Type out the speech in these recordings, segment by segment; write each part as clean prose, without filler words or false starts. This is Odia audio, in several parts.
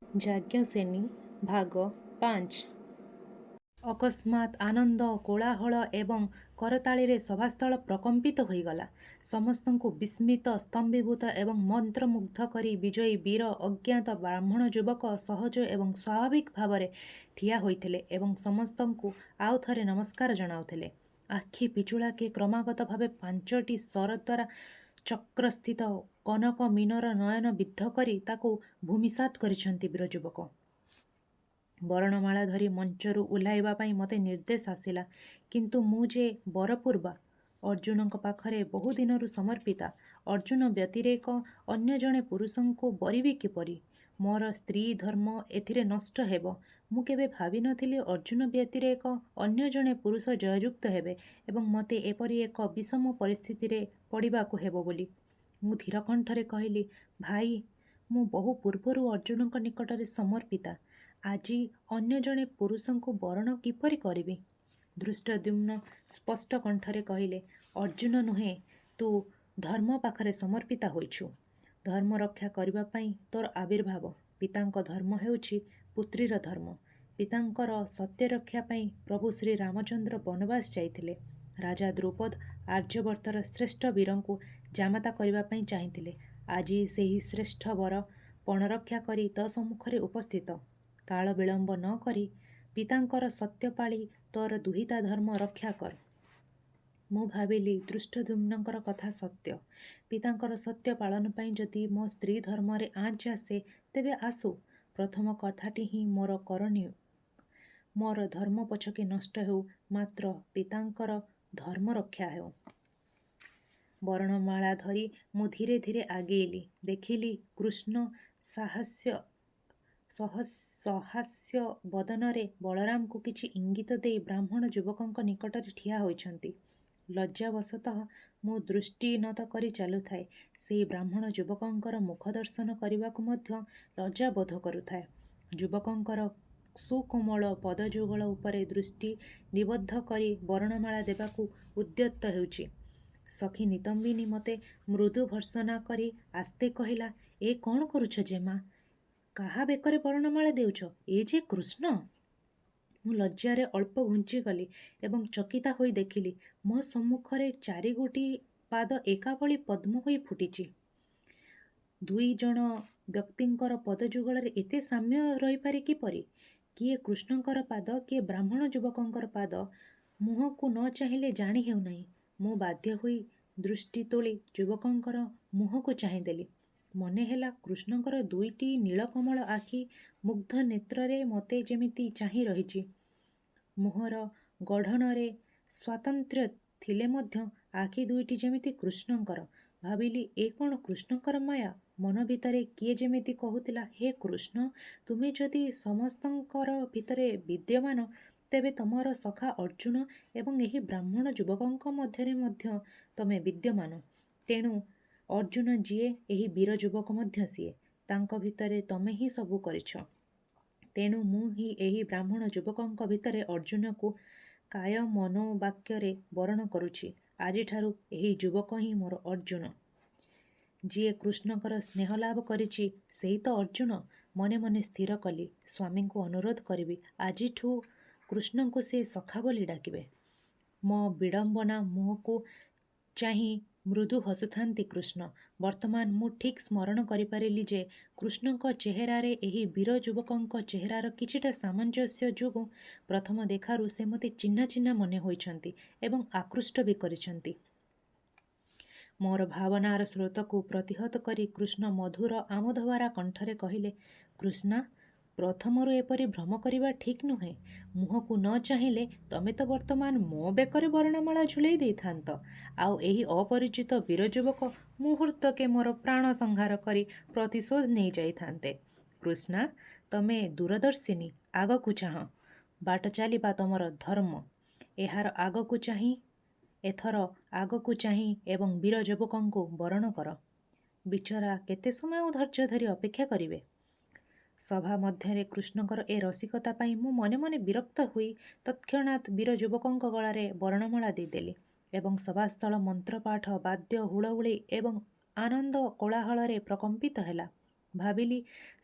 ଯାଜ୍ଞସେନୀ ଭାଗ 5। ଅକସ୍ମାତ୍ ଆନନ୍ଦ, କୋଳାହଳ ଏବଂ କରତାଳିରେ ସଭାସ୍ଥଳ ପ୍ରକମ୍ପିତ ହୋଇଗଲା। ସମସ୍ତଙ୍କୁ ବିସ୍ମିତ, ସ୍ତମ୍ଭୀଭୂତ ଏବଂ ମନ୍ତ୍ରମୁଗ୍ଧ କରି ବିଜୟୀ ବୀର ଅଜ୍ଞାତ ବ୍ରାହ୍ମଣ ଯୁବକ ସହଜ ଏବଂ ସ୍ୱାଭାବିକ ଭାବରେ ଠିଆ ହୋଇଥିଲେ ଏବଂ ସମସ୍ତଙ୍କୁ ଆଉ ଥରେ ନମସ୍କାର ଜଣାଉଥିଲେ। ଆଖି ପିଛୁଳାକେ କ୍ରମାଗତ ଭାବେ 5ଟି ସରଦ୍ୱାରା ଚକ୍ରସ୍ଥିତ କନକ ମୀନର ନୟନ ବିଦ୍ଧ କରି ତାକୁ ଭୂମିସାତ୍ କରିଛନ୍ତି ବୀର ଯୁବକ। ବରଣମାଳା ଧରି ମଞ୍ଚରୁ ଓହ୍ଲାଇବା ପାଇଁ ମୋତେ ନିର୍ଦ୍ଦେଶ ଆସିଲା, କିନ୍ତୁ ମୁଁ ଯେ ବରପୂର୍ବା ଅର୍ଜୁନଙ୍କ ପାଖରେ ବହୁ ଦିନରୁ ସମର୍ପିତା। ଅର୍ଜୁନ ବ୍ୟତିରେକ ଅନ୍ୟ ଜଣେ ପୁରୁଷଙ୍କୁ ବରିବି କିପରି? ମୋର ସ୍ତ୍ରୀ ଧର୍ମ ଏଥିରେ ନଷ୍ଟ ହେବ। ମୁଁ କେବେ ଭାବିନଥିଲି ଅର୍ଜୁନ ବ୍ୟତିରେକ ଅନ୍ୟ ଜଣେ ପୁରୁଷ ଜୟଯୁକ୍ତ ହେବେ ଏବଂ ମୋତେ ଏପରି ଏକ ବିଷମ ପରିସ୍ଥିତିରେ ପଡ଼ିବାକୁ ହେବ ବୋଲି। ମୁଁ ଧୀର କଣ୍ଠରେ କହିଲି, ଭାଇ, ମୁଁ ବହୁ ପୂର୍ବରୁ ଅର୍ଜୁନଙ୍କ ନିକଟରେ ସମର୍ପିତା। ଆଜି ଅନ୍ୟ ଜଣେ ପୁରୁଷଙ୍କୁ ବରଣ କିପରି କରିବି? ଧୃଷ୍ଟଦ୍ୟୁମ୍ନ ସ୍ପଷ୍ଟ କଣ୍ଠରେ କହିଲେ, ଅର୍ଜୁନ ନୁହେଁ, ତୁ ଧର୍ମ ପାଖରେ ସମର୍ପିତା ହୋଇଛୁ। ଧର୍ମ ରକ୍ଷା କରିବା ପାଇଁ ତୋର ଆବିର୍ଭାବ। ପିତାଙ୍କ ଧର୍ମ ହେଉଛି ପୁତ୍ରୀର ଧର୍ମ। ପିତାଙ୍କର ସତ୍ୟ ରକ୍ଷା ପାଇଁ ପ୍ରଭୁ ଶ୍ରୀରାମଚନ୍ଦ୍ର ବନବାସ ଯାଇଥିଲେ। ରାଜା ଦ୍ରୁପଦ ଆର୍ଯ୍ୟବର୍ତ୍ତର ଶ୍ରେଷ୍ଠ ବୀରଙ୍କୁ ଜାମାତା କରିବା ପାଇଁ ଚାହିଁଥିଲେ। ଆଜି ସେହି ଶ୍ରେଷ୍ଠ ବର ପଣରକ୍ଷା କରି ତୋ ସମ୍ମୁଖରେ ଉପସ୍ଥିତ। କାଳ ବିଳମ୍ବ ନ କରି ପିତାଙ୍କର ସତ୍ୟ ପାଳି ତୋର ଦୁହିତା ଧର୍ମ ରକ୍ଷା କର। ମୁଁ ଭାବିଲି, ଧୃଷ୍ଟଦ୍ୟୁମ୍ନଙ୍କର କଥା ସତ୍ୟ। ପିତାଙ୍କର ସତ୍ୟ ପାଳନ ପାଇଁ ଯଦି ମୋ ସ୍ତ୍ରୀ ଧର୍ମରେ ଆଞ୍ଚ ଆସେ, ତେବେ ଆସୁ। ପ୍ରଥମ କଥାଟି ହିଁ ମୋର କରଣୀୟ। ମୋର ଧର୍ମ ପଛକେ ନଷ୍ଟ ହେଉ, ମାତ୍ର ପିତାଙ୍କର ଧର୍ମ ରକ୍ଷା ହେଉ। ବରଣମାଳା ଧରି ମୁଁ ଧୀରେ ଧୀରେ ଆଗେଇଲି। ଦେଖିଲି କୃଷ୍ଣ ସହାସ୍ୟ ବଦନରେ ବଳରାମକୁ କିଛି ଇଙ୍ଗିତ ଦେଇ ବ୍ରାହ୍ମଣ ଯୁବକଙ୍କ ନିକଟରେ ଠିଆ ହୋଇଛନ୍ତି। ଲଜ୍ଜାବଶତଃ ମୁଁ ଦୃଷ୍ଟିନତ କରି ଚାଲୁଥାଏ। ସେହି ବ୍ରାହ୍ମଣ ଯୁବକଙ୍କର ମୁଖ ଦର୍ଶନ କରିବାକୁ ମଧ୍ୟ ଲଜ୍ଜା ବୋଧ କରୁଥାଏ। ଯୁବକଙ୍କର ସୁକୋମଳ ପଦଯୁଗଳ ଉପରେ ଦୃଷ୍ଟି ନିବଦ୍ଧ କରି ବରଣମାଳା ଦେବାକୁ ଉଦ୍ୟତ ହେଉଛି। ସଖୀ ନିତମ୍ବିନୀ ମୋତେ ମୃଦୁ ଭର୍ତ୍ସନା କରି ଆସ୍ତେ କହିଲା, ଏ କ'ଣ କରୁଛ ଜେମା? କାହା ବେକରେ ବରଣମାଳା ଦେଉଛ? ଏ ଯେ କୃଷ୍ଣ। ମୁଁ ଲଜ୍ଜାରେ ଅଳ୍ପ ଘୁଞ୍ଚିଗଲି ଏବଂ ଚକିତା ହୋଇ ଦେଖିଲି, ମୋ ସମ୍ମୁଖରେ 4ଗୋଟି ପାଦ ଏକାଭଳି ପଦ୍ମ ହୋଇ ଫୁଟିଛି। ଦୁଇ ଜଣ ବ୍ୟକ୍ତିଙ୍କର ପଦଯୁଗଳରେ ଏତେ ସାମ୍ୟ ରହିପାରେ କିପରି? କିଏ କୃଷ୍ଣଙ୍କର ପାଦ, କିଏ ବ୍ରାହ୍ମଣ ଯୁବକଙ୍କର ପାଦ, ମୁହଁକୁ ନ ଚାହିଁଲେ ଜାଣି ହେଉନାହିଁ। ମୁଁ ବାଧ୍ୟ ହୋଇ ଦୃଷ୍ଟି ତୋଳି ଯୁବକଙ୍କର ମୁହଁକୁ ଚାହିଁଦେଲି। ମନେ ହେଲା, କୃଷ୍ଣଙ୍କର 2ଟି ନୀଳକମଳ ଆଖି ମୁଗ୍ଧ ନେତ୍ରରେ ମୋତେ ଯେମିତି ଚାହିଁ ରହିଛି। ମୁହଁର ଗଢ଼ଣରେ ସ୍ୱାତନ୍ତ୍ର୍ୟ ଥିଲେ ମଧ୍ୟ ଆଖି ଦୁଇଟି ଯେମିତି କୃଷ୍ଣଙ୍କର। ଭାବିଲି, ଏ କ'ଣ କୃଷ୍ଣଙ୍କର ମାୟା? ମନ ଭିତରେ କିଏ ଯେମିତି କହୁଥିଲା, ହେ କୃଷ୍ଣ, ତୁମେ ଯଦି ସମସ୍ତଙ୍କର ଭିତରେ ବିଦ୍ୟମାନ, ତେବେ ତମର ସଖା ଅର୍ଜୁନ ଏବଂ ଏହି ବ୍ରାହ୍ମଣ ଯୁବକଙ୍କ ମଧ୍ୟରେ ମଧ୍ୟ ତମେ ବିଦ୍ୟମାନ। ତେଣୁ ଅର୍ଜୁନ ଯିଏ, ଏହି ବୀର ଯୁବକ ମଧ୍ୟ ସିଏ। ତାଙ୍କ ଭିତରେ ତମେ ହିଁ ସବୁ କରିଛ। ତେଣୁ ମୁଁ ହିଁ ଏହି ବ୍ରାହ୍ମଣ ଯୁବକଙ୍କ ଭିତରେ ଅର୍ଜୁନକୁ କାୟ ମନୋ ବାକ୍ୟରେ ବରଣ କରୁଛି। ଆଜିଠାରୁ ଏହି ଯୁବକ ହିଁ ମୋର ଅର୍ଜୁନ। ଯିଏ କୃଷ୍ଣଙ୍କର ସ୍ନେହ ଲାଭ କରିଛି, ସେହି ତ ଅର୍ଜୁନ। ମନେ ମନେ ସ୍ଥିର କଲି, ସ୍ୱାମୀଙ୍କୁ ଅନୁରୋଧ କରିବି, ଆଜିଠୁ କୃଷ୍ଣଙ୍କୁ ସେ ସଖା ବୋଲି ଡାକିବେ। ମୋ ବିଡ଼ମ୍ବନା ମୁହଁକୁ ଚାହିଁ ମୃଦୁ ହସୁଥାନ୍ତି କୃଷ୍ଣ। ବର୍ତ୍ତମାନ ମୁଁ ଠିକ୍ ସ୍ମରଣ କରିପାରିଲି ଯେ, କୃଷ୍ଣଙ୍କ ଚେହେରାରେ ଏହି ବୀର ଯୁବକଙ୍କ ଚେହେରାର କିଛିଟା ସାମଞ୍ଜସ୍ୟ ଯୋଗୁଁ ପ୍ରଥମ ଦେଖାରୁ ସେ ମୋତେ ଚିହ୍ନା ଚିହ୍ନା ମନେ ହୋଇଛନ୍ତି ଏବଂ ଆକୃଷ୍ଟ ବି କରିଛନ୍ତି। ମୋର ଭାବନାର ସ୍ରୋତକୁ ପ୍ରତିହତ କରି କୃଷ୍ଣ ମଧୁର ଆମୋଦଭରା କଣ୍ଠରେ କହିଲେ, କୃଷ୍ଣା, ପ୍ରଥମରୁ ଏପରି ଭ୍ରମ କରିବା ଠିକ୍ ନୁହେଁ। ମୁହଁକୁ ନ ଚାହିଁଲେ ତମେ ତ ବର୍ତ୍ତମାନ ମୋ ବେକରେ ବରଣମାଳା ଝୁଲେଇ ଦେଇଥାନ୍ତ, ଆଉ ଏହି ଅପରିଚିତ ବୀର ଯୁବକ ମୁହୂର୍ତ୍ତକେ ମୋର ପ୍ରାଣ ସଂହାର କରି ପ୍ରତିଶୋଧ ନେଇ ଯାଇଥାନ୍ତେ। କୃଷ୍ଣା, ତମେ ଦୂରଦର୍ଶିନୀ, ଆଗକୁ ଚାହଁ। ବାଟ ଚାଲିବା ତମର ଧର୍ମ। ଏଥର ଆଗକୁ ଚାହିଁ ଏବଂ ବୀର ଯୁବକଙ୍କୁ ବରଣ କର। ବିଚରା କେତେ ସମୟ ଧୈର୍ଯ୍ୟ ଧରି ଅପେକ୍ଷା କରିବେ? ସଭା ମଧ୍ୟରେ କୃଷ୍ଣଙ୍କର ଏ ରସିକତା ପାଇଁ ମୁଁ ମନେ ମନେ ବିରକ୍ତ ହୋଇ ତତ୍କ୍ଷଣାତ୍ ବୀର ଯୁବକଙ୍କ ଗଳାରେ ବରଣମାଳା ଦେଇଦେଲି ଏବଂ ସଭାସ୍ଥଳ ମନ୍ତ୍ରପାଠ, ବାଦ୍ୟ, ହୁଳହୁଳି ଏବଂ ଆନନ୍ଦ କୋଳାହଳରେ ପ୍ରକମ୍ପିତ ହେଲା। ଭାବିଲି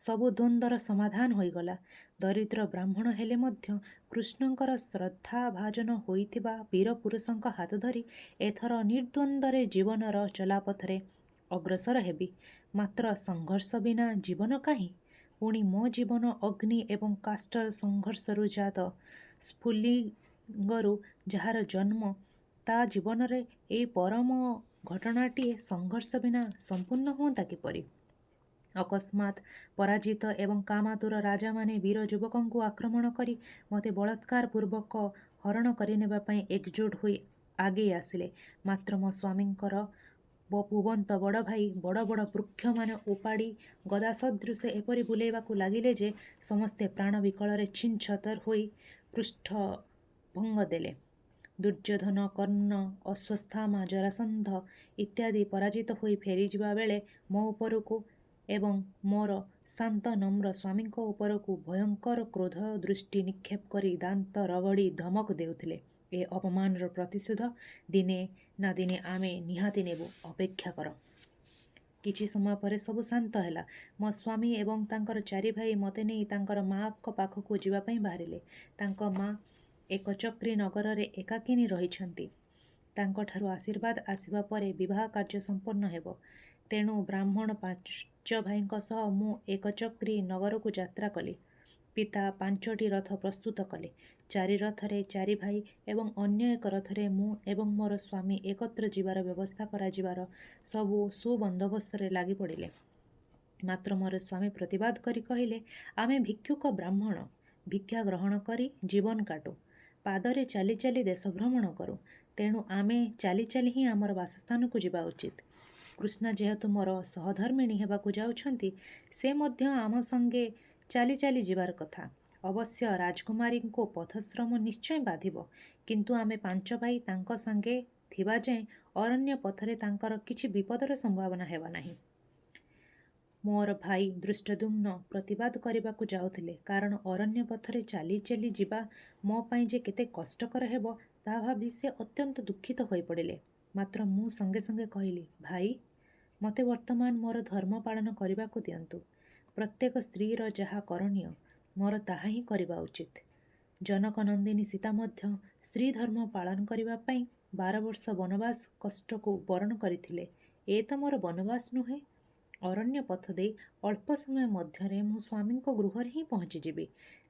ସବୁ ଦ୍ୱନ୍ଦ୍ୱର ସମାଧାନ ହୋଇଗଲା। ଦରିଦ୍ର ବ୍ରାହ୍ମଣ ହେଲେ ମଧ୍ୟ କୃଷ୍ଣଙ୍କର ଶ୍ରଦ୍ଧାଭାଜନ ହୋଇଥିବା ବୀର ପୁରୁଷଙ୍କ ହାତ ଧରି ଏଥର ନିର୍ଦ୍ୱନ୍ଦ୍ୱରେ ଜୀବନର ଚଲାପଥରେ ଅଗ୍ରସର ହେବି। ମାତ୍ର ସଂଘର୍ଷ ବିନା ଜୀବନ କାହିଁ? ପୁଣି ମୋ ଜୀବନ ଅଗ୍ନି ଏବଂ କାଷ୍ଟର ସଂଘର୍ଷରୁ ଜାତ। ସ୍ଫୁଲିଙ୍ଗରୁ ଯାହାର ଜନ୍ମ, ତା ଜୀବନରେ ଏଇ ପରମ ଘଟଣାଟିଏ ସଂଘର୍ଷ ବିନା ସମ୍ପୂର୍ଣ୍ଣ ହୁଅନ୍ତା କିପରି? ଅକସ୍ମାତ୍ ପରାଜିତ ଏବଂ କାମାତୁର ରାଜାମାନେ ବୀର ଯୁବକଙ୍କୁ ଆକ୍ରମଣ କରି ମୋତେ ବଳାତ୍କାର ପୂର୍ବକ ହରଣ କରିନେବା ପାଇଁ ଏକଜୁଟ ହୋଇ ଆଗେଇ ଆସିଲେ। ମାତ୍ର ମୋ ସ୍ୱାମୀଙ୍କର ଭୁବନ୍ତ ବଡ଼ ଭାଇ ବଡ଼ ବଡ଼ ବୃକ୍ଷମାନେ ଉପାଡ଼ି ଗଦା ସଦୃଶ ଏପରି ବୁଲେଇବାକୁ ଲାଗିଲେ ଯେ ସମସ୍ତେ ପ୍ରାଣ ବିକଳରେ ଛିନ୍ ଛତର ହୋଇ ପୃଷ୍ଠଭଙ୍ଗ ଦେଲେ। ଦୁର୍ଯ୍ୟୋଧନ, କର୍ଣ୍ଣ, ଅଶ୍ୱତ୍ଥାମା, ଜରାସନ୍ଧ ଇତ୍ୟାଦି ପରାଜିତ ହୋଇ ଫେରିଯିବା ବେଳେ ମୋ ଉପରକୁ ଏବଂ ମୋର ଶାନ୍ତ ନମ୍ର ସ୍ୱାମୀଙ୍କ ଉପରକୁ ଭୟଙ୍କର କ୍ରୋଧ ଦୃଷ୍ଟି ନିକ୍ଷେପ କରି ଦାନ୍ତ ରଗଡ଼ି ଧମକ ଦେଉଥିଲେ, ଏ ଅପମାନର ପ୍ରତିଶୋଧ ଦିନେ ନା ଦିନେ ଆମେ ନିହାତି ନେବୁ, ଅପେକ୍ଷା କର। କିଛି ସମୟ ପରେ ସବୁ ଶାନ୍ତ ହେଲା। ମୋ ସ୍ୱାମୀ ଏବଂ ତାଙ୍କର 4 ଭାଇ ମୋତେ ନେଇ ତାଙ୍କର ମାଆଙ୍କ ପାଖକୁ ଯିବା ପାଇଁ ବାହାରିଲେ। ତାଙ୍କ ମା ଏକଚକ୍ରୀ ନଗରରେ ଏକାକିନୀ ରହିଛନ୍ତି। ତାଙ୍କଠାରୁ ଆଶୀର୍ବାଦ ଆସିବା ପରେ ବିବାହ କାର୍ଯ୍ୟ ସମ୍ପନ୍ନ ହେବ। ତେଣୁ ବ୍ରାହ୍ମଣ 5 ଭାଇଙ୍କ ସହ ମୁଁ ଏକଚକ୍ରୀ ନଗରକୁ ଯାତ୍ରା କଲି। ପିତା 5ଟି ରଥ ପ୍ରସ୍ତୁତ କଲେ। 4 ରଥରେ 4 ଭାଇ ଏବଂ ଅନ୍ୟ ଏକ ରଥରେ ମୁଁ ଏବଂ ମୋର ସ୍ୱାମୀ ଏକତ୍ର ଯିବାର ବ୍ୟବସ୍ଥା କରାଯିବାର ସବୁ ସୁବନ୍ଦୋବସ୍ତରେ ଲାଗି ପଡ଼ିଲେ। ମାତ୍ର ମୋର ସ୍ୱାମୀ ପ୍ରତିବାଦ କରି କହିଲେ, ଆମେ ଭିକ୍ଷୁକ ବ୍ରାହ୍ମଣ, ଭିକ୍ଷା ଗ୍ରହଣ କରି ଜୀବନ କାଟୁ, ପାଦରେ ଚାଲି ଚାଲି ଦେଶ ଭ୍ରମଣ କରୁ। ତେଣୁ ଆମେ ଚାଲି ଚାଲି ହିଁ ଆମର ବାସସ୍ଥାନକୁ ଯିବା ଉଚିତ। କୃଷ୍ଣ ଯେହେତୁ ମୋର ସହଧର୍ମିଣୀ ହେବାକୁ ଯାଉଛନ୍ତି, ସେ ମଧ୍ୟ ଆମ ସଙ୍ଗେ ଚାଲି ଚାଲି ଯିବାର କଥା। ଅବଶ୍ୟ ରାଜକୁମାରୀଙ୍କୁ ପଥଶ୍ରମ ନିଶ୍ଚୟ ବାଧିବ, କିନ୍ତୁ ଆମେ 5 ଭାଇ ତାଙ୍କ ସାଙ୍ଗେ ଥିବା ଯାଏଁ ଅରଣ୍ୟ ପଥରେ ତାଙ୍କର କିଛି ବିପଦର ସମ୍ଭାବନା ହେବ ନାହିଁ। ମୋର ଭାଇ ଦୃଷ୍ଟଦ୍ୟୁମ୍ନ ପ୍ରତିବାଦ କରିବାକୁ ଯାଉଥିଲେ, କାରଣ ଅରଣ୍ୟ ପଥରେ ଚାଲି ଚାଲି ଯିବା ମୋ ପାଇଁ ଯେ କେତେ କଷ୍ଟକର ହେବ ତାହା ଭାବି ସେ ଅତ୍ୟନ୍ତ ଦୁଃଖିତ ହୋଇପଡ଼ିଲେ। ମାତ୍ର ମୁଁ ସଙ୍ଗେ ସଙ୍ଗେ କହିଲି, ଭାଇ, ମୋତେ ବର୍ତ୍ତମାନ ମୋର ଧର୍ମ ପାଳନ କରିବାକୁ ଦିଅନ୍ତୁ। ପ୍ରତ୍ୟେକ ସ୍ତ୍ରୀର ଯାହା କରଣୀୟ ମୋର ତାହା ହିଁ କରିବା ଉଚିତ। ଜନକ ନନ୍ଦିନୀ ସୀତା ମଧ୍ୟ ସ୍ତ୍ରୀ ଧର୍ମ ପାଳନ କରିବା ପାଇଁ 12 ବର୍ଷ ବନବାସ କଷ୍ଟକୁ ବରଣ କରିଥିଲେ। ଏ ତ ମୋର ବନବାସ ନୁହେଁ। ଅରଣ୍ୟ ପଥ ଦେଇ ଅଳ୍ପ ସମୟ ମଧ୍ୟରେ ମୁଁ ସ୍ୱାମୀଙ୍କ ଗୃହରେ ହିଁ ପହଞ୍ଚିଯିବି।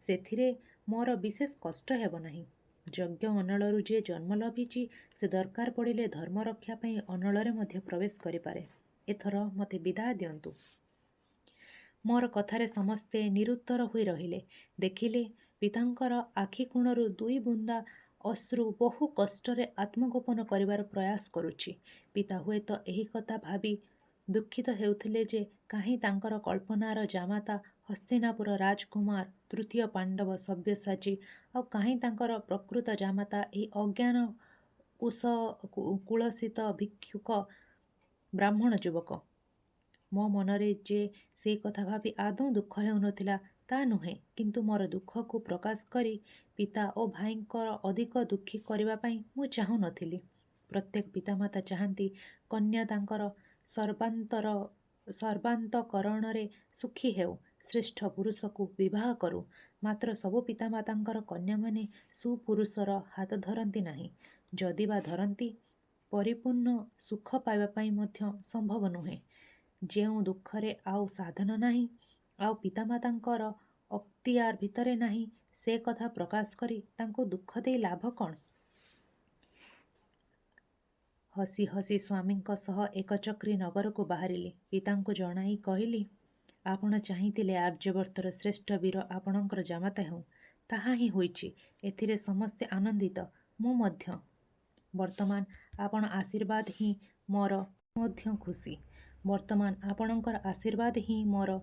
ସେଥିରେ ମୋର ବିଶେଷ କଷ୍ଟ ହେବ ନାହିଁ। ଯଜ୍ଞ ଅନଳରୁ ଯିଏ ଜନ୍ମ ଲଭିଛି, ସେ ଦରକାର ପଡ଼ିଲେ ଧର୍ମ ରକ୍ଷା ପାଇଁ ଅନଳରେ ମଧ୍ୟ ପ୍ରବେଶ କରିପାରେ। ଏଥର ମୋତେ ବିଦାୟ ଦିଅନ୍ତୁ। ମୋର କଥାରେ ସମସ୍ତେ ନିରୁତ୍ତର ହୋଇ ରହିଲେ। ଦେଖିଲେ ପିତାଙ୍କର ଆଖି କୋଣରୁ 2 ବୁନ୍ଦା ଅଶ୍ରୁ ବହୁ କଷ୍ଟରେ ଆତ୍ମଗୋପନ କରିବାର ପ୍ରୟାସ କରୁଛି। ପିତା ହୁଏତ ଏହି କଥା ଭାବି ଦୁଃଖିତ ହେଉଥିଲେ ଯେ କାହିଁ ତାଙ୍କର କଳ୍ପନାର ଜାମାତା ହସ୍ତିନାପୁର ରାଜକୁମାର ତୃତୀୟ ପାଣ୍ଡବ ସବ୍ୟସାଚୀ, ଆଉ କାହିଁ ତାଙ୍କର ପ୍ରକୃତ ଜାମାତା ଏହି ଅଜ୍ଞାନ କୁଳସିତ ଭିକ୍ଷୁକ ବ୍ରାହ୍ମଣ ଯୁବକ। ମୋ ମନରେ ଯେ ସେ କଥା ଭାବି ଆଦୌ ଦୁଃଖ ହେଉନଥିଲା ତା ନୁହେଁ, କିନ୍ତୁ ମୋର ଦୁଃଖକୁ ପ୍ରକାଶ କରି ପିତା ଓ ଭାଇଙ୍କର ଅଧିକ ଦୁଃଖୀ କରିବା ପାଇଁ ମୁଁ ଚାହୁଁନଥିଲି। ପ୍ରତ୍ୟେକ ପିତାମାତା ଚାହାନ୍ତି କନ୍ୟା ତାଙ୍କର ସର୍ବାନ୍ତକରଣରେ ସୁଖୀ ହେଉ, ଶ୍ରେଷ୍ଠ ପୁରୁଷକୁ ବିବାହ କରୁ। ମାତ୍ର ସବୁ ପିତାମାତାଙ୍କର କନ୍ୟାମାନେ ସୁପୁରୁଷର ହାତ ଧରନ୍ତି ନାହିଁ। ଯଦି ବା ଧରନ୍ତି, ପରିପୂର୍ଣ୍ଣ ସୁଖ ପାଇବା ପାଇଁ ମଧ୍ୟ ସମ୍ଭବ ନୁହେଁ। ଯେଉଁ ଦୁଃଖରେ ଆଉ ସାଧନ ନାହିଁ, ଆଉ ପିତାମାତାଙ୍କର ଅକ୍ତିଆର ଭିତରେ ନାହିଁ, ସେ କଥା ପ୍ରକାଶ କରି ତାଙ୍କୁ ଦୁଃଖ ଦେଇ ଲାଭ କ'ଣ? ହସି ହସି ସ୍ୱାମୀଙ୍କ ସହ ଏକଚକ୍ରୀ ନଗରକୁ ବାହାରିଲି। ପିତାଙ୍କୁ ଜଣାଇ କହିଲି, ଆପଣ ଚାହିଁଥିଲେ ଆର୍ଯ୍ୟବର୍ତ୍ତର ଶ୍ରେଷ୍ଠ ବୀର ଆପଣଙ୍କର ଜାମାତା ହେଉ। ତାହା ହିଁ ହୋଇଛି। ଏଥିରେ ସମସ୍ତେ ଆନନ୍ଦିତ, ମୁଁ ମଧ୍ୟ। ବର୍ତ୍ତମାନ ଆପଣ ଆଶୀର୍ବାଦ ହିଁ ମୋର ମଧ୍ୟ ଖୁସି। ବର୍ତ୍ତମାନ ଆପଣଙ୍କର ଆଶୀର୍ବାଦ ହିଁ ମୋର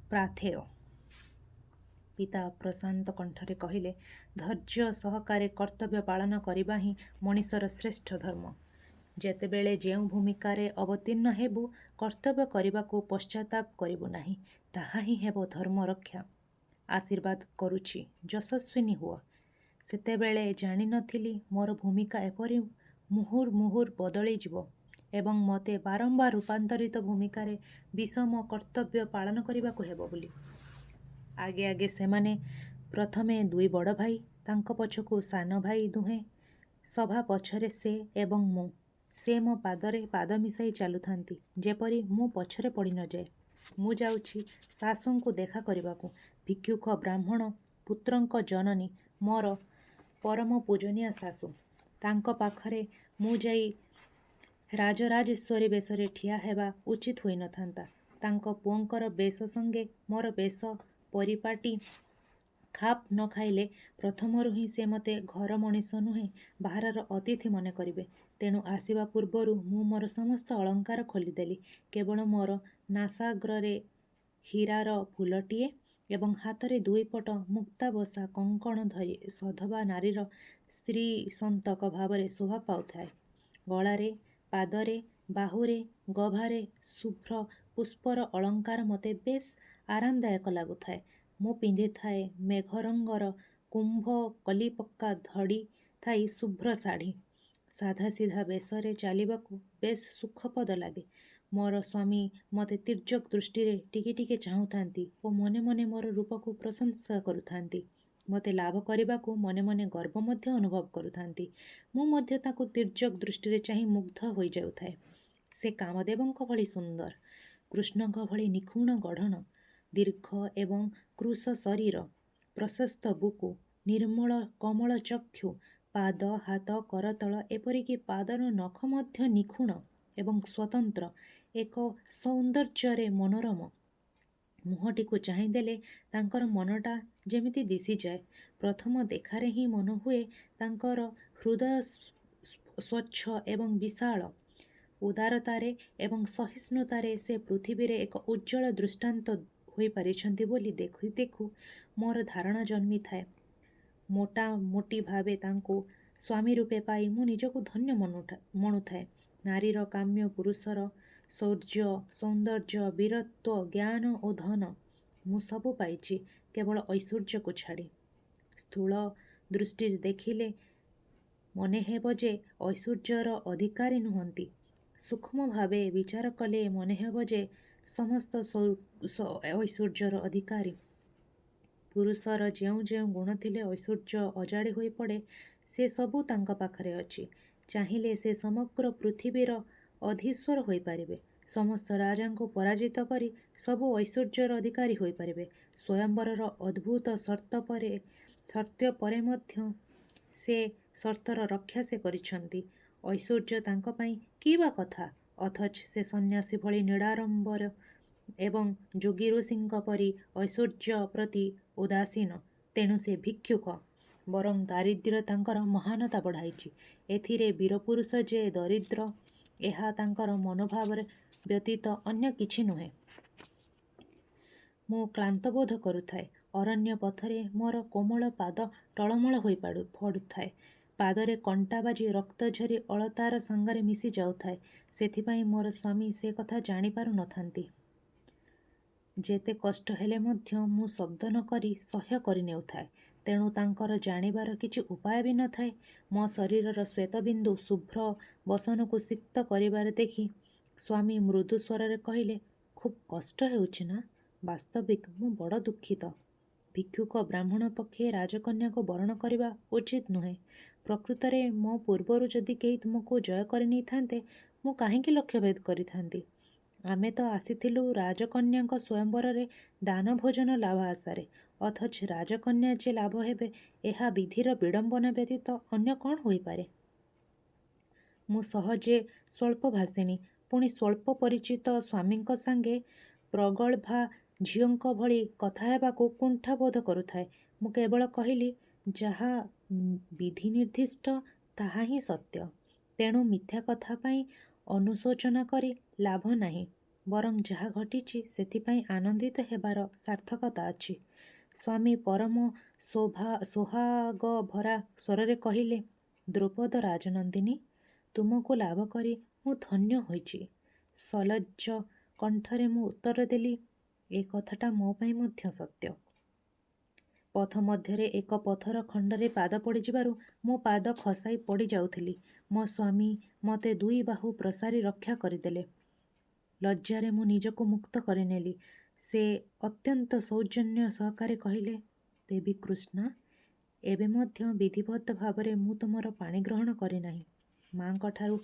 ପ୍ରାଥେୟ। ପିତା ପ୍ରଶାନ୍ତ କଣ୍ଠରେ କହିଲେ, ଧୈର୍ଯ୍ୟ ସହକାରେ କର୍ତ୍ତବ୍ୟ ପାଳନ କରିବା ହିଁ ମଣିଷର ଶ୍ରେଷ୍ଠ ଧର୍ମ। ଯେତେବେଳେ ଯେଉଁ ଭୂମିକାରେ ଅବତୀର୍ଣ୍ଣ ହେବୁ, କର୍ତ୍ତବ୍ୟ କରିବାକୁ ପଶ୍ଚାତାପ କରିବୁ ନାହିଁ, ତାହା ହିଁ ହେବ ଧର୍ମ ରକ୍ଷା। ଆଶୀର୍ବାଦ କରୁଛି, ଯଶସ୍ୱିନୀ ହୁଅ। ସେତେବେଳେ ଜାଣିନଥିଲି ମୋର ଭୂମିକା ଏପରି ମୁହୂର୍ମୁହୁଃ ବଦଳିଯିବ। ଏବଂ ମୋତେ ବାରମ୍ବାର ରୂପାନ୍ତରିତ ଭୂମିକାରେ ବିଷମ କର୍ତ୍ତବ୍ୟ ପାଳନ କରିବାକୁ ହେବ ବୋଲି। ଆଗେ ଆଗେ ସେମାନେ, ପ୍ରଥମେ 2 ବଡ଼ ଭାଇ, ତାଙ୍କ ପଛକୁ ସାନ ଭାଇ ଦୁହେଁ, ସଭା ପଛରେ ସେ ଏବଂ ମୁଁ। ସେ ମୋ ପାଦରେ ପାଦ ମିଶାଇ ଚାଲୁଥାନ୍ତି, ଯେପରି ମୁଁ ପଛରେ ପଡ଼ି ନଯାଏ। ମୁଁ ଯାଉଛି ଶାଶୁଙ୍କୁ ଦେଖା କରିବାକୁ। ଭିକ୍ଷୁକ ବ୍ରାହ୍ମଣ ପୁତ୍ରଙ୍କ ଜନନୀ, ମୋର ପରମ ପୂଜନୀୟ ଶାଶୁ। ତାଙ୍କ ପାଖରେ ମୁଁ ଯାଇ ରାଜରାଜେଶ୍ୱରୀ ବେଶରେ ଠିଆ ହେବା ଉଚିତ ହୋଇନଥାନ୍ତା। ତାଙ୍କ ପୁଅଙ୍କର ବେଶ ସଙ୍ଗେ ମୋର ବେଶ ପରିପାଟି ଖାପ ନ ଖାଇଲେ ପ୍ରଥମରୁ ହିଁ ସେ ମୋତେ ଘର ମଣିଷ ନୁହେଁ, ବାହାରର ଅତିଥି ମନେ କରିବେ। ତେଣୁ ଆସିବା ପୂର୍ବରୁ ମୁଁ ମୋର ସମସ୍ତ ଅଳଙ୍କାର ଖୋଲିଦେଲି। କେବଳ ମୋର ନାସାଗ୍ରରେ ହୀରାର ଫୁଲଟିଏ ଏବଂ ହାତରେ 2 ପଟ ମୁକ୍ତାବସା କଙ୍କଣ ଧରି ସଧବା ନାରୀର ସ୍ତ୍ରୀ ସନ୍ତକ ଭାବରେ ଶୋଭା ପାଉଥାଏ। ଗଳାରେ, ପାଦରେ, ବାହୁରେ, ଗଭାରେ ଶୁଭ୍ର ପୁଷ୍ପର ଅଳଙ୍କାର ମୋତେ ବେଶ୍ ଆରାମଦାୟକ ଲାଗୁଥାଏ। ମୁଁ ପିନ୍ଧିଥାଏ ମେଘରଙ୍ଗର କୁମ୍ଭ କଲିପକା ଧଡ଼ି ଥାଇ ଶୁଭ୍ର ଶାଢ଼ୀ। ସାଧାସିଧା ବେଶରେ ଚାଲିବାକୁ ବେଶ୍ ସୁଖପଦ ଲାଗେ। ମୋର ସ୍ୱାମୀ ମୋତେ ତୀର୍ଯ୍ୟକ୍ ଦୃଷ୍ଟିରେ ଟିକେ ଟିକେ ଚାହୁଁଥାନ୍ତି ଓ ମନେ ମନେ ମୋର ରୂପକୁ ପ୍ରଶଂସା କରୁଥାନ୍ତି। ମୋତେ ଲାଭ କରିବାକୁ ମନେ ମନେ ଗର୍ବ ମଧ୍ୟ ଅନୁଭବ କରୁଥାନ୍ତି। ମୁଁ ମଧ୍ୟ ତାକୁ ତୀର୍ଯ୍ୟକ୍ ଦୃଷ୍ଟିରେ ଚାହିଁ ମୁଗ୍ଧ ହୋଇଯାଉଥାଏ। ସେ କାମଦେବଙ୍କ ଭଳି ସୁନ୍ଦର, କୃଷ୍ଣଙ୍କ ଭଳି ନିଖୁଣ ଗଢ଼ଣ, ଦୀର୍ଘ ଏବଂ କୃଶ ଶରୀର, ପ୍ରଶସ୍ତ ବୁକୁ, ନିର୍ମଳ କମଳ ଚକ୍ଷୁ, ପାଦ, ହାତ, କରତଳ, ଏପରିକି ପାଦର ନଖ ମଧ୍ୟ ନିଖୁଣ ଏବଂ ସ୍ୱତନ୍ତ୍ର, ଏକ ସୌନ୍ଦର୍ଯ୍ୟରେ ମନୋରମ। ମୁହଁଟିକୁ ଚାହିଁଦେଲେ ତାଙ୍କର ମନଟା ଯେମିତି ଦିଶିଯାଏ। ପ୍ରଥମ ଦେଖାରେ ହିଁ ମନ ହୁଏ ତାଙ୍କର ହୃଦୟ ସ୍ୱଚ୍ଛ ଏବଂ ବିଶାଳ। ଉଦାରତାରେ ଏବଂ ସହିଷ୍ଣୁତାରେ ସେ ପୃଥିବୀରେ ଏକ ଉଜ୍ଜ୍ୱଳ ଦୃଷ୍ଟାନ୍ତ ହୋଇପାରିଛନ୍ତି ବୋଲି ଦେଖୁ ଦେଖୁ ମୋର ଧାରଣା ଜନ୍ମିଥାଏ। ମୋଟାମୋଟି ଭାବେ ତାଙ୍କୁ ସ୍ୱାମୀ ରୂପେ ପାଇ ମୁଁ ନିଜକୁ ଧନ୍ୟ ମଣୁଥାଏ। ନାରୀର କାମ୍ୟ, ପୁରୁଷର ଶୌର୍ଯ୍ୟ, ସୌନ୍ଦର୍ଯ୍ୟ, ବୀରତ୍ୱ, ଜ୍ଞାନ ଓ ଧନ, ମୁଁ ସବୁ ପାଇଛି କେବଳ ଐଶ୍ୱର୍ଯ୍ୟକୁ ଛାଡ଼ି। ସ୍ଥୂଳ ଦୃଷ୍ଟିରେ ଦେଖିଲେ ମନେ ହେବ ଯେ ଐଶ୍ୱର୍ଯ୍ୟର ଅଧିକାରୀ ନୁହନ୍ତି। ସୂକ୍ଷ୍ମ ଭାବେ ବିଚାର କଲେ ମନେ ହେବ ଯେ ସମସ୍ତ ଐଶ୍ୱର୍ଯ୍ୟର ଅଧିକାରୀ। ପୁରୁଷର ଯେଉଁ ଯେଉଁ ଗୁଣ ଥିଲେ ଐଶ୍ୱର୍ଯ୍ୟ ଅଜାଡ଼ି ହୋଇପଡ଼େ, ସେ ସବୁ ତାଙ୍କ ପାଖରେ ଅଛି। ଚାହିଁଲେ ସେ ସମଗ୍ର ପୃଥିବୀର ଅଧୀଶ୍ୱର ହୋଇପାରିବେ। ସମସ୍ତ ରାଜାଙ୍କୁ ପରାଜିତ କରି ସବୁ ଐଶ୍ୱର୍ଯ୍ୟର ଅଧିକାରୀ ହୋଇପାରିବେ। ସ୍ୱୟଂବରର ଅଦ୍ଭୁତ ସର୍ତ୍ତ ପରେ ମଧ୍ୟ ସେ ସର୍ତ୍ତର ରକ୍ଷା ସେ କରିଛନ୍ତି। ଐଶ୍ୱର୍ଯ୍ୟ ତାଙ୍କ ପାଇଁ କି ବା କଥା? ଅଥଚ ସେ ସନ୍ନ୍ୟାସୀ ଭଳି ନିରାଡ଼ମ୍ବର ଏବଂ ଯୋଗୀ ଋଷିଙ୍କ ପରି ଐଶ୍ୱର୍ଯ୍ୟ ପ୍ରତି ଉଦାସୀନ। ତେଣୁ ସେ ଭିକ୍ଷୁକ। ବରଂ ଦାରିଦ୍ର୍ୟ ତାଙ୍କର ମହାନତା ବଢ଼ାଇଛି। ଏଥିରେ ବୀରପୁରୁଷ ଯେ ଦରିଦ୍ର, ଏହା ତାଙ୍କର ମନୋଭାବରେ ବ୍ୟତୀତ ଅନ୍ୟ କିଛି ନୁହେଁ। ମୁଁ କ୍ଳାନ୍ତ ବୋଧ କରୁଥାଏ। ଅରଣ୍ୟ ପଥରେ ମୋର କୋମଳ ପାଦ ଟଳମଳ ହୋଇ ପଡ଼ୁଥାଏ। ପାଦରେ କଣ୍ଟା ବାଜି ରକ୍ତ ଝରି ଅଳତାର ସାଙ୍ଗରେ ମିଶି ଯାଉଥାଏ। ସେଥିପାଇଁ ମୋର ସ୍ୱାମୀ ସେ କଥା ଜାଣିପାରୁ ନଥାନ୍ତି। ଯେତେ କଷ୍ଟ ହେଲେ ମଧ୍ୟ ମୁଁ ଶବ୍ଦ ନ କରି ସହ୍ୟ କରିନେଉଥାଏ। ତେଣୁ ତାଙ୍କର ଜାଣିବାର କିଛି ଉପାୟ ବି ନଥାଏ। ମୋ ଶରୀରର ଶ୍ୱେତବିନ୍ଦୁ ଶୁଭ୍ର ବସନକୁ ସିକ୍ତ କରିବାର ଦେଖି ସ୍ୱାମୀ ମୃଦୁ ସ୍ୱରରେ କହିଲେ, ଖୁବ୍ କଷ୍ଟ ହେଉଛି ନା? ବାସ୍ତବିକ ମୁଁ ବଡ଼ ଦୁଃଖିତ। ଭିକ୍ଷୁକ ବ୍ରାହ୍ମଣ ପକ୍ଷେ ରାଜକନ୍ୟାକୁ ବରଣ କରିବା ଉଚିତ ନୁହେଁ। ପ୍ରକୃତରେ ମୋ ପୂର୍ବରୁ ଯଦି କେହି ତୁମକୁ ଜୟ କରିନେଇଥାନ୍ତେ, ମୁଁ କାହିଁକି ଲକ୍ଷ୍ୟଭେଦ କରିଥାନ୍ତି? ଆମେ ତ ଆସିଥିଲୁ ରାଜକନ୍ୟାଙ୍କ ସ୍ୱୟଂବରରେ ଦାନ ଭୋଜନ ଲାଭ ଆଶାରେ। ଅଥଚ ରାଜକନ୍ୟା ଯେ ଲାଭ ହେବେ, ଏହା ବିଧିର ବିଡ଼ମ୍ବନା ବ୍ୟତୀତ ଅନ୍ୟ କ'ଣ ହୋଇପାରେ? ମୁଁ ସହଜେ ସ୍ୱଳ୍ପଭାଷିଣୀ, ପୁଣି ସ୍ୱଳ୍ପ ପରିଚିତ ସ୍ୱାମୀଙ୍କ ସାଙ୍ଗେ ପ୍ରଗଳ୍ଭା ଝିଅଙ୍କ ଭଳି କଥା ହେବାକୁ କୁଣ୍ଠା ବୋଧ କରୁଥାଏ। ମୁଁ କେବଳ କହିଲି, ଯାହା ବିଧି ନିର୍ଦ୍ଦିଷ୍ଟ ତାହା ହିଁ ସତ୍ୟ। ତେଣୁ ମିଥ୍ୟା କଥା ପାଇଁ ଅନୁଶୋଚନା କରି ଲାଭ ନାହିଁ। ବରଂ ଯାହା ଘଟିଛି ସେଥିପାଇଁ ଆନନ୍ଦିତ ହେବାର ସାର୍ଥକତା ଅଛି। ସ୍ୱାମୀ ପରମ ସୋହାଗଭରା ସ୍ୱରରେ କହିଲେ, ଦ୍ରୁପଦ ରାଜନନ୍ଦିନୀ, ତୁମକୁ ଲାଭ କରି ମୁଁ ଧନ୍ୟ ହୋଇଛି। ସଲଜ୍ଜ କଣ୍ଠରେ ମୁଁ ଉତ୍ତର ଦେଲି, ଏ କଥାଟା ମୋ ପାଇଁ ମଧ୍ୟ ସତ୍ୟ। ପଥ ମଧ୍ୟରେ ଏକ ପଥର ଖଣ୍ଡରେ ପାଦ ପଡ଼ିଯିବାରୁ ମୋ ପାଦ ଖସାଇ ପଡ଼ି ଯାଉଥିଲି। ମୋ ସ୍ୱାମୀ ମୋତେ 2 ବାହୁ ପ୍ରସାରି ରକ୍ଷା କରିଦେଲେ। ଲଜ୍ଜାରେ ମୁଁ ନିଜକୁ ମୁକ୍ତ କରିନେଲି। ସେ ଅତ୍ୟନ୍ତ ସୌଜନ୍ୟ ସହକାରେ କହିଲେ, ଦେବୀ କୃଷ୍ଣା, ଏବେ ମଧ୍ୟ ବିଧିବଦ୍ଧ ଭାବରେ ମୁଁ ତୁମର ପାଣି ଗ୍ରହଣ କରିନାହିଁ। ମାଆଙ୍କଠାରୁ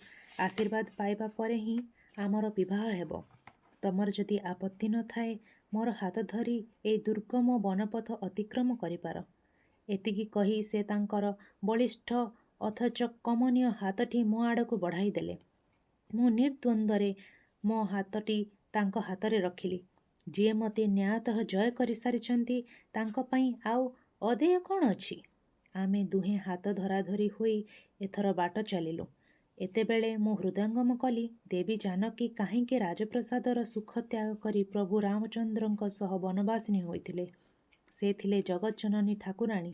ଆଶୀର୍ବାଦ ପାଇବା ପରେ ହିଁ ଆମର ବିବାହ ହେବ। ତମର ଯଦି ଆପତ୍ତି ନଥାଏ, ମୋର ହାତ ଧରି ଏଇ ଦୁର୍ଗମ ବନପଥ ଅତିକ୍ରମ କରିପାର। ଏତିକି କହି ସେ ତାଙ୍କର ବଳିଷ୍ଠ ଅଥଚ କମନୀୟ ହାତଟି ମୋ ଆଡ଼କୁ ବଢ଼ାଇ ଦେଲେ। ମୁଁ ନିର୍ଦ୍ୱନ୍ଦ୍ୱରେ ମୋ ହାତଟି ତାଙ୍କ ହାତରେ ରଖିଲି। ଯିଏ ମୋତେ ନ୍ୟାୟତଃ ଜୟ କରିସାରିଛନ୍ତି, ତାଙ୍କ ପାଇଁ ଆଉ ଅଦେୟ କ'ଣ ଅଛି? ଆମେ ଦୁହେଁ ହାତ ଧରାଧରି ହୋଇ ଏଥର ବାଟ ଚାଲିଲୁ। ଏତେବେଳେ ମୁଁ ହୃଦୟଙ୍ଗମ କଲି, ଦେବୀ ଜାନକୀ କାହିଁକି ରାଜପ୍ରସାଦର ସୁଖ ତ୍ୟାଗ କରି ପ୍ରଭୁ ରାମଚନ୍ଦ୍ରଙ୍କ ସହ ବନବାସିନୀ ହୋଇଥିଲେ। ସେ ଥିଲେ ଜଗଜ୍ଜନନୀ ଠାକୁରାଣୀ।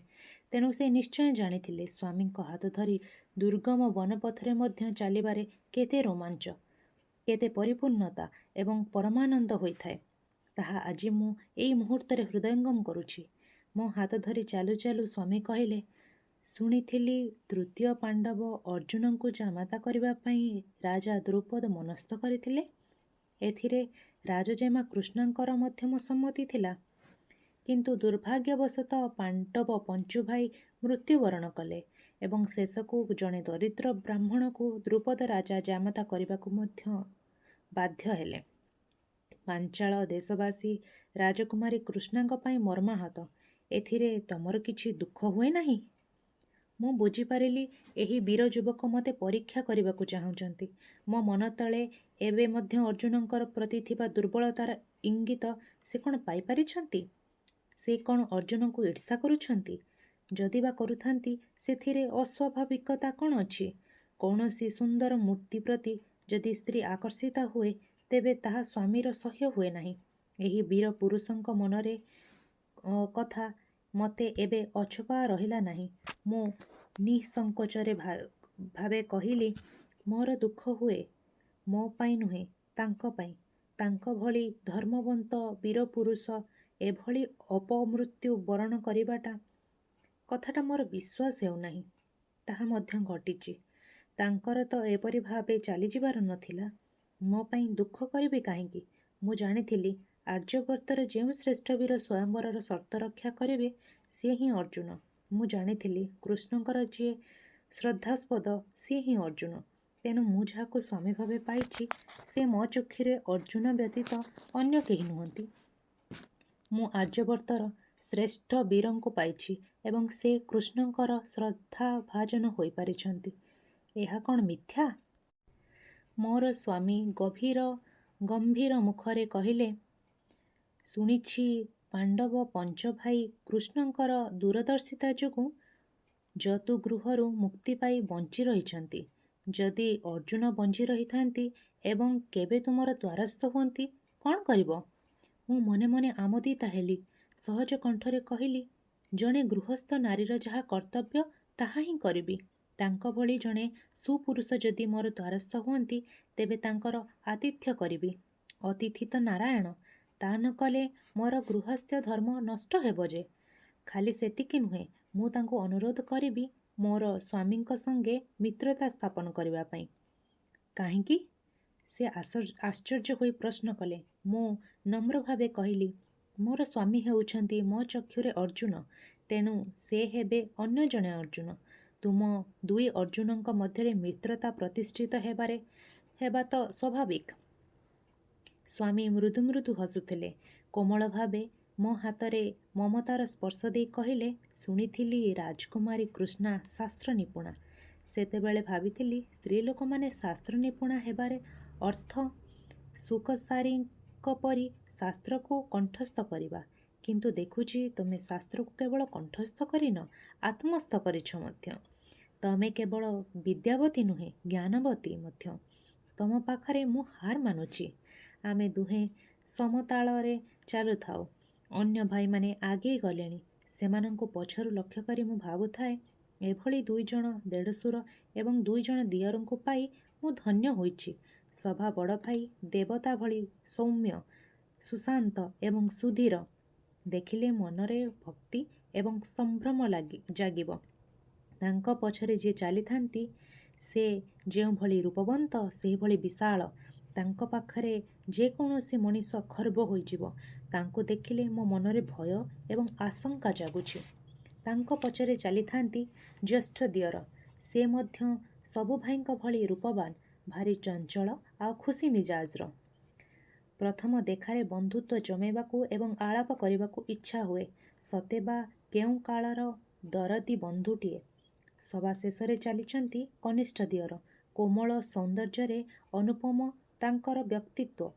ତେଣୁ ସେ ନିଶ୍ଚୟ ଜାଣିଥିଲେ ସ୍ୱାମୀଙ୍କ ହାତ ଧରି ଦୁର୍ଗମ ବନପଥରେ ମଧ୍ୟ ଚାଲିବାରେ କେତେ ରୋମାଞ୍ଚ, କେତେ ପରିପୂର୍ଣ୍ଣତା ଏବଂ ପରମାନନ୍ଦ ହୋଇଥାଏ। ତାହା ଆଜି ମୁଁ ଏଇ ମୁହୂର୍ତ୍ତରେ ହୃଦୟଙ୍ଗମ କରୁଛି। ମୋ ହାତ ଧରି ଚାଲୁ ଚାଲୁ ସ୍ୱାମୀ କହିଲେ, ଶୁଣିଥିଲି ତୃତୀୟ ପାଣ୍ଡବ ଅର୍ଜୁନଙ୍କୁ ଜାମାତା କରିବା ପାଇଁ ରାଜା ଦ୍ରୁପଦ ମନସ୍ଥ କରିଥିଲେ। ଏଥିରେ ରାଜଜେମା କୃଷ୍ଣାଙ୍କର ମଧ୍ୟ ସମ୍ମତି ଥିଲା। କିନ୍ତୁ ଦୁର୍ଭାଗ୍ୟବଶତଃ ପାଣ୍ଡବ ପଞ୍ଚୁଭାଇ ମୃତ୍ୟୁବରଣ କଲେ ଏବଂ ଶେଷକୁ ଜଣେ ଦରିଦ୍ର ବ୍ରାହ୍ମଣକୁ ଦ୍ରୁପଦ ରାଜା ଜାମାତା କରିବାକୁ ମଧ୍ୟ ବାଧ୍ୟ ହେଲେ। ପାଞ୍ଚାଳ ଦେଶବାସୀ ରାଜକୁମାରୀ କୃଷ୍ଣାଙ୍କ ପାଇଁ ମର୍ମାହତ। ଏଥିରେ ତମର କିଛି ଦୁଃଖ ହୁଏ ନାହିଁ? ମୁଁ ବୁଝିପାରିଲି ଏହି ବୀର ଯୁବକ ମୋତେ ପରୀକ୍ଷା କରିବାକୁ ଚାହୁଁଛନ୍ତି। ମୋ ମନ ତଳେ ଏବେ ମଧ୍ୟ ଅର୍ଜୁନଙ୍କର ପ୍ରତି ଥିବା ଦୁର୍ବଳତାର ଇଙ୍ଗିତ ସେ କ'ଣ ପାଇପାରିଛନ୍ତି? ସେ କ'ଣ ଅର୍ଜୁନଙ୍କୁ ଈର୍ଷା କରୁଛନ୍ତି? ଯଦି ବା କରୁଥାନ୍ତି, ସେଥିରେ ଅସ୍ୱାଭାବିକତା କ'ଣ ଅଛି? କୌଣସି ସୁନ୍ଦର ମୂର୍ତ୍ତି ପ୍ରତି ଯଦି ସ୍ତ୍ରୀ ଆକର୍ଷିତା ହୁଏ, ତେବେ ତାହା ସ୍ୱାମୀର ସହ୍ୟ ହୁଏ ନାହିଁ। ଏହି ବୀର ପୁରୁଷଙ୍କ ମନରେ କଥା ମୋତେ ଏବେ ଅଛପା ରହିଲା ନାହିଁ। ମୁଁ ନିଃସଙ୍କୋଚରେ ଭାବେ କହିଲି, ମୋର ଦୁଃଖ ହୁଏ, ମୋ ପାଇଁ ନୁହେଁ, ତାଙ୍କ ପାଇଁ। ତାଙ୍କ ଭଳି ଧର୍ମବନ୍ତ ବୀରପୁରୁଷ ଏଭଳି ଅପମୃତ୍ୟୁ ବରଣ କରିବାଟା କଥାଟା ମୋର ବିଶ୍ୱାସ ହେଉନାହିଁ। ତାହା ମଧ୍ୟ ଘଟିଛି। ତାଙ୍କର ତ ଏପରି ଭାବେ ଚାଲିଯିବାର ନଥିଲା। ମୋ ପାଇଁ ଦୁଃଖ କରିବେ କାହିଁକି? ମୁଁ ଜାଣିଥିଲି ଆର୍ଯ୍ୟବର୍ତ୍ତର ଯେଉଁ ଶ୍ରେଷ୍ଠ ବୀର ସ୍ୱୟଂବରର ସର୍ତ୍ତ ରକ୍ଷା କରିବେ, ସିଏ ହିଁ ଅର୍ଜୁନ। ମୁଁ ଜାଣିଥିଲି କୃଷ୍ଣଙ୍କର ଯିଏ ଶ୍ରଦ୍ଧାସ୍ପଦ, ସିଏ ହିଁ ଅର୍ଜୁନ। ତେଣୁ ମୁଁ ଯାହାକୁ ସ୍ୱାମୀ ଭାବେ ପାଇଛି, ସେ ମୋ ଚକ୍ଷୁରେ ଅର୍ଜୁନ ବ୍ୟତୀତ ଅନ୍ୟ କେହି ନୁହନ୍ତି। ମୁଁ ଆର୍ଯ୍ୟବର୍ତ୍ତର ଶ୍ରେଷ୍ଠ ବୀରଙ୍କୁ ପାଇଛି ଏବଂ ସେ କୃଷ୍ଣଙ୍କର ଶ୍ରଦ୍ଧାଭାଜନ ହୋଇପାରିଛନ୍ତି। ଏହା କ'ଣ ମିଥ୍ୟା? ମୋର ସ୍ୱାମୀ ଗମ୍ଭୀର ମୁଖରେ କହିଲେ, ଶୁଣିଛି ପାଣ୍ଡବ ପଞ୍ଚଭାଇ କୃଷ୍ଣଙ୍କର ଦୂରଦର୍ଶିତା ଯୋଗୁଁ ଯଦୁଗୃହରୁ ମୁକ୍ତି ପାଇ ବଞ୍ଚି ରହିଛନ୍ତି। ଯଦି ଅର୍ଜୁନ ବଞ୍ଚି ରହିଥାନ୍ତି ଏବଂ କେବେ ତୁମର ଦ୍ୱାରସ୍ଥ ହୁଅନ୍ତି, କ'ଣ କରିବ? ମୁଁ ମନେ ମନେ ଆମୋଦିତା ହେଲି। ସହଜ କଣ୍ଠରେ କହିଲି, ଜଣେ ଗୃହସ୍ଥ ନାରୀର ଯାହା କର୍ତ୍ତବ୍ୟ, ତାହା ହିଁ କରିବି। ତାଙ୍କ ଭଳି ଜଣେ ସୁପୁରୁଷ ଯଦି ମୋର ଦ୍ୱାରସ୍ଥ ହୁଅନ୍ତି, ତେବେ ତାଙ୍କର ଆତିଥ୍ୟ କରିବି। ଅତିଥି ତ ନାରାୟଣ। ତା ନ କଲେ ମୋର ଗୃହସ୍ଥ ଧର୍ମ ନଷ୍ଟ ହେବ ଯେ। ଖାଲି ସେତିକି ନୁହେଁ, ମୁଁ ତାଙ୍କୁ ଅନୁରୋଧ କରିବି ମୋର ସ୍ୱାମୀଙ୍କ ସଙ୍ଗେ ମିତ୍ରତା ସ୍ଥାପନ କରିବା ପାଇଁ। କାହିଁକି? ସେ ଆଶ୍ଚର୍ଯ୍ୟ ହୋଇ ପ୍ରଶ୍ନ କଲେ। ମୁଁ ନମ୍ର ଭାବେ କହିଲି, ମୋର ସ୍ୱାମୀ ହେଉଛନ୍ତି ମୋ ଚକ୍ଷୁରେ ଅର୍ଜୁନ, ତେଣୁ ସେ ହେବେ ଅନ୍ୟ ଜଣେ ଅର୍ଜୁନ। ତୁମ 2 ଅର୍ଜୁନଙ୍କ ମଧ୍ୟରେ ମିତ୍ରତା ପ୍ରତିଷ୍ଠିତ ହେବା ତ ସ୍ୱାଭାବିକ। ସ୍ୱାମୀ ମୃଦୁ ମୃଦୁ ହସୁଥିଲେ। କୋମଳ ଭାବେ ମୋ ହାତରେ ମମତାର ସ୍ପର୍ଶ ଦେଇ କହିଲେ, ଶୁଣିଥିଲି ରାଜକୁମାରୀ କୃଷ୍ଣା ଶାସ୍ତ୍ର ନିପୁଣା। ସେତେବେଳେ ଭାବିଥିଲି ସ୍ତ୍ରୀ ଲୋକମାନେ ଶାସ୍ତ୍ର ନିପୁଣା ହେବାର ଅର୍ଥ ସୁକସାରୀଙ୍କ ପରି ଶାସ୍ତ୍ରକୁ କଣ୍ଠସ୍ଥ କରିବା। କିନ୍ତୁ ଦେଖୁଛି ତୁମେ ଶାସ୍ତ୍ରକୁ କେବଳ କଣ୍ଠସ୍ଥ କରିନ, ଆତ୍ମସ୍ଥ କରିଛ ମଧ୍ୟ। ତମେ କେବଳ ବିଦ୍ୟାବତୀ ନୁହେଁ, ଜ୍ଞାନବତୀ ମଧ୍ୟ। ତମ ପାଖରେ ମୁଁ ହାର ମାନୁଛି। ଆମେ ଦୁହେଁ ସମତାଳରେ ଚାଲୁଥାଉ। ଅନ୍ୟ ଭାଇମାନେ ଆଗେଇ ଗଲେଣି। ସେମାନଙ୍କୁ ପଛରୁ ଲକ୍ଷ୍ୟ କରି ମୁଁ ଭାବୁଥାଏ, ଏଭଳି 2 ଜଣ ଦେଢ଼ଶୁର ଏବଂ 2 ଜଣ ଦିଅରଙ୍କୁ ପାଇ ମୁଁ ଧନ୍ୟ ହୋଇଛି। ସଭା ବଡ଼ ଭାଇ ଦେବତା ଭଳି ସୌମ୍ୟ, ସୁଶାନ୍ତ ଏବଂ ସୁଧୀର। ଦେଖିଲେ ମନରେ ଭକ୍ତି ଏବଂ ସମ୍ଭ୍ରମ ଜାଗିବ। ତାଙ୍କ ପଛରେ ଯିଏ ଚାଲିଥାନ୍ତି ସେ ଯେଉଁଭଳି ରୂପବନ୍ତ ସେହିଭଳି ବିଶାଳ। ତାଙ୍କ ପାଖରେ ଯେକୌଣସି ମଣିଷ ଖର୍ବ ହୋଇଯିବ। ତାଙ୍କୁ ଦେଖିଲେ ମୋ ମନରେ ଭୟ ଏବଂ ଆଶଙ୍କା ଜାଗୁଛି। ତାଙ୍କ ପଛରେ ଚାଲିଥାନ୍ତି ଜ୍ୟେଷ୍ଠ ଦିଅର। ସେ ମଧ୍ୟ ସବୁ ଭାଇଙ୍କ ଭଳି ରୂପବାନ, ଭାରି ଚଞ୍ଚଳ ଆଉ ଖୁସି ମିଜାଜର। ପ୍ରଥମ ଦେଖାରେ ବନ୍ଧୁତ୍ୱ ଜମେଇବାକୁ ଏବଂ ଆଳାପ କରିବାକୁ ଇଚ୍ଛା ହୁଏ। ସତେବା କେଉଁ କାଳର ଦରଦୀ ବନ୍ଧୁଟିଏ। ସବା ଶେଷରେ ଚାଲିଛନ୍ତି କନିଷ୍ଠ ଦିଅର। କୋମଳ ସୌନ୍ଦର୍ଯ୍ୟରେ ଅନୁପମ ତାଙ୍କର ବ୍ୟକ୍ତିତ୍ୱ।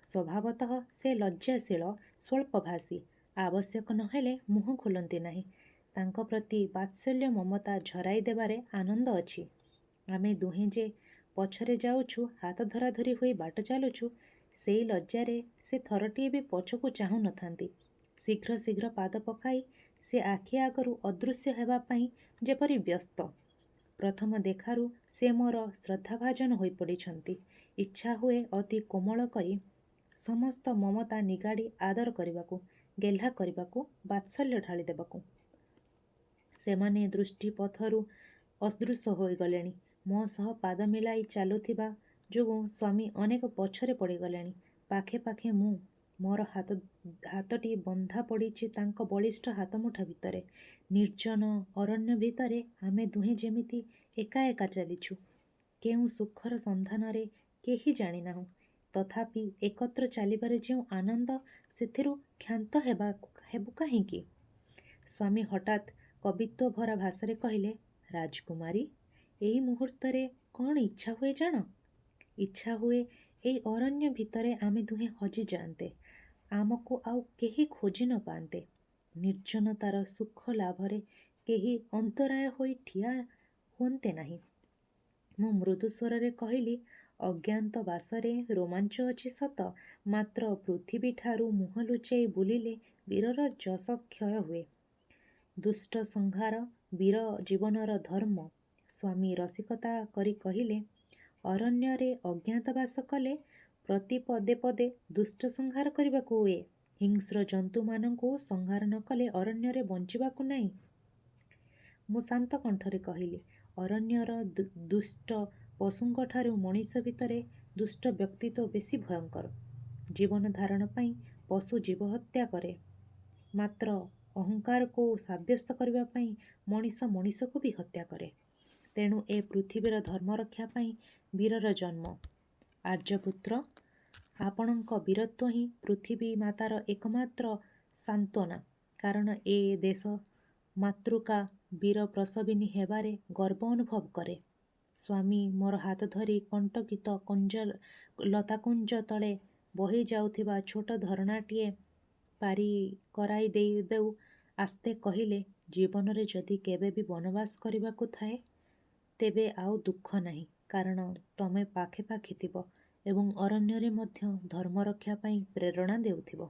ସ୍ୱଭାବତଃ ସେ ଲଜ୍ଜାଶୀଳ, ସ୍ୱଳ୍ପଭାଷୀ। ଆବଶ୍ୟକ ନହେଲେ ମୁହଁ ଖୋଲନ୍ତି ନାହିଁ। ତାଙ୍କ ପ୍ରତି ବାତ୍ସଲ୍ୟ ମମତା ଝରାଇ ଦେବାରେ ଆନନ୍ଦ ଅଛି। ଆମେ ଦୁହେଁ ଯେ ପଛରେ ଯାଉଛୁ, ହାତ ଧରାଧରି ହୋଇ ବାଟ ଚାଲୁଛୁ, ସେଇ ଲଜ୍ଜାରେ ସେ ଥରଟିଏ ବି ପଛକୁ ଚାହୁଁ ନଥାନ୍ତି। ଶୀଘ୍ର ଶୀଘ୍ର ପାଦ ପକାଇ ସେ ଆଖି ଆଗରୁ ଅଦୃଶ୍ୟ ହେବା ପାଇଁ ଯେପରି ବ୍ୟସ୍ତ। ପ୍ରଥମ ଦେଖାରୁ ସେ ମୋର ଶ୍ରଦ୍ଧାଭାଜନ ହୋଇପଡ଼ିଛନ୍ତି। ଇଚ୍ଛା ହୁଏ ଅତି କୋମଳ କରି ସମସ୍ତ ମମତା ନିଗାଡ଼ି ଆଦର କରିବାକୁ, ଗେହ୍ଲା କରିବାକୁ, ବାତ୍ସଲ୍ୟ ଢାଳି ଦେବାକୁ। ସେମାନେ ଦୃଷ୍ଟି ପଥରୁ ଅଦୃଶ୍ୟ ହୋଇଗଲେଣି। ମୋ ସହ ପାଦ ମିଳାଇ ଚାଲୁଥିବା ଯୋଗୁଁ ସ୍ୱାମୀ ଅନେକ ପଛରେ ପଡ଼ିଗଲେଣି। ପାଖେ ପାଖେ ମୁଁ। ମୋର ହାତଟି ବନ୍ଧା ପଡ଼ିଛି ତାଙ୍କ ବଳିଷ୍ଠ ହାତମୁଠା ଭିତରେ। ନିର୍ଜନ ଅରଣ୍ୟ ଭିତରେ ଆମେ ଦୁହେଁ ଯେମିତି ଏକା ଏକା ଚାଲିଛୁ। କେଉଁ ସୁଖର ସନ୍ଧାନରେ କେହି ଜାଣିନାହୁଁ। ତଥାପି ଏକତ୍ର ଚାଲିବାରେ ଯେଉଁ ଆନନ୍ଦ, ସେଥିରୁ କ୍ଷାନ୍ତ ହେବୁ କାହିଁକି? ସ୍ୱାମୀ ହଠାତ୍ କବିତ୍ୱ ଭରା ଭାଷାରେ କହିଲେ, ରାଜକୁମାରୀ, ଏଇ ମୁହୂର୍ତ୍ତରେ କ'ଣ ଇଚ୍ଛା ହୁଏ ଜାଣ? ଇଚ୍ଛା ହୁଏ ଏଇ ଅରଣ୍ୟ ଭିତରେ ଆମେ ଦୁହେଁ ହଜିଯାଆନ୍ତେ। ଆମକୁ ଆଉ କେହି ଖୋଜି ନ ପାଆନ୍ତେ। ନିର୍ଜନତାର ସୁଖ ଲାଭରେ କେହି ଅନ୍ତରାୟ ହୋଇ ଠିଆ ହୁଅନ୍ତେ ନାହିଁ। ମୁଁ ମୃଦୁ ସ୍ୱରରେ କହିଲି, ଅଜ୍ଞାତ ବାସରେ ରୋମାଞ୍ଚ ଅଛି ସତ, ମାତ୍ର ପୃଥିବୀଠାରୁ ମୁହଁ ଲୁଚାଇ ବୁଲିଲେ ବୀରର ଯଶ କ୍ଷୟ ହୁଏ। ଦୁଷ୍ଟ ସଂହାର ବୀର ଜୀବନର ଧର୍ମ। ସ୍ୱାମୀ ରସିକତା କରି କହିଲେ, ଅରଣ୍ୟରେ ଅଜ୍ଞାତବାସ କଲେ ପ୍ରତି ପଦେ ପଦେ ଦୁଷ୍ଟ ସଂହାର କରିବାକୁ ହୁଏ। ହିଂସ୍ର ଜନ୍ତୁମାନଙ୍କୁ ସଂହାର ନ କଲେ ଅରଣ୍ୟରେ ବଞ୍ଚିବାକୁ ନାହିଁ। ମୁଁ ଶାନ୍ତ କଣ୍ଠରେ କହିଲି, ଅରଣ୍ୟର ଦୁଷ୍ଟ ପଶୁଙ୍କଠାରୁ ମଣିଷ ଭିତରେ ଦୁଷ୍ଟ ବ୍ୟକ୍ତିତ୍ୱ ବେଶୀ ଭୟଙ୍କର। ଜୀବନ ଧାରଣ ପାଇଁ ପଶୁ ଜୀବ ହତ୍ୟା କରେ, ମାତ୍ର ଅହଙ୍କାରକୁ ସାବ୍ୟସ୍ତ କରିବା ପାଇଁ ମଣିଷ ମଣିଷକୁ ବି ହତ୍ୟା କରେ। ତେଣୁ ଏ ପୃଥିବୀର ଧର୍ମରକ୍ଷା ପାଇଁ ବୀରର ଜନ୍ମ। ଆର୍ଯ୍ୟପୁତ୍ର, ଆପଣଙ୍କ ବୀରତ୍ୱ ହିଁ ପୃଥିବୀ ମାତାର ଏକମାତ୍ର ସାନ୍ତ୍ୱନା। କାରଣ ଏ ଦେଶ ମାତୃକା ବୀର ପ୍ରସବିନୀ ହେବାରେ ଗର୍ବ ଅନୁଭବ କରେ। ସ୍ୱାମୀ ମୋର ହାତ ଧରି କଣ୍ଟକିତ ଲତାକୁଞ୍ଜ ତଳେ ବହି ଯାଉଥିବା ଛୋଟ ଝରଣାଟିଏ ପାରି କରାଇ ଦେଉ ଆସ୍ତେ କହିଲେ, ଜୀବନରେ ଯଦି କେବେ ବି ବନବାସ କରିବାକୁ ଥାଏ, ତେବେ ଆଉ ଦୁଃଖ ନାହିଁ। କାରଣ ତମେ ପାଖେ ପାଖେ ଥିବ ଏବଂ ଅରଣ୍ୟରେ ମଧ୍ୟ ଧର୍ମରକ୍ଷା ପାଇଁ ପ୍ରେରଣା ଦେଉଥିବ।